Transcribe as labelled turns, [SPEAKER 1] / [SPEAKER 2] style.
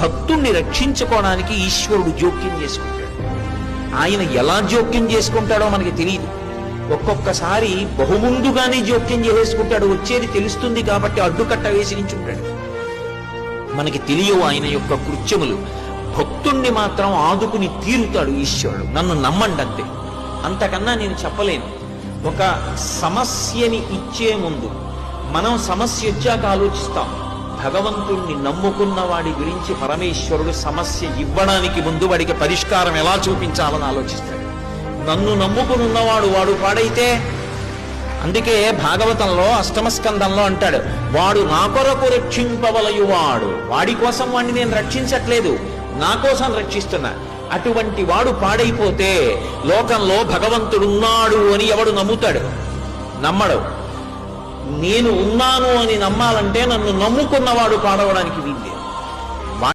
[SPEAKER 1] భక్తుణ్ణి రక్షించుకోవడానికి ఈశ్వరుడు జోక్యం చేసుకుంటాడు. ఆయన ఎలా జోక్యం చేసుకుంటాడో మనకి తెలియదు. ఒక్కొక్కసారి బహుముందుగానే జోక్యం చేసుకుంటాడు. వచ్చేది తెలుస్తుంది కాబట్టి అడ్డుకట్ట వేసి నించుంటాడు. మనకి తెలియవు ఆయన యొక్క కృత్యములు. భక్తుణ్ణి మాత్రం ఆదుకుని తీరుతాడు ఈశ్వరుడు. నన్ను నమ్మండి అంతే, అంతకన్నా నేను చెప్పలేను. ఒక సమస్యని ఇచ్చే ముందు మనం సమస్య వచ్చాక ఆలోచిస్తాం. భగవంతుణ్ణి నమ్ముకున్న వాడి గురించి పరమేశ్వరుడు సమస్య ఇవ్వడానికి ముందు వాడికి పరిష్కారం ఎలా చూపించాలని ఆలోచిస్తాడు. నన్ను నమ్ముకుని ఉన్నవాడు వాడు పాడైతే, అందుకే భాగవతంలో అష్టమ స్కందంలో అంటాడు, వాడు నా కొరకు రక్షింపవలయువాడు. వాడి కోసం వాడిని నేను రక్షించట్లేదు, నా కోసం రక్షిస్తున్నా. అటువంటి వాడు పాడైపోతే లోకంలో భగవంతుడున్నాడు అని ఎవడు నమ్ముతాడు? నమ్మడు. నేను ఉన్నాను అని నమ్మాలంటే నన్ను నమ్ముకున్నవాడు పాడవడానికి వీల్లేదు.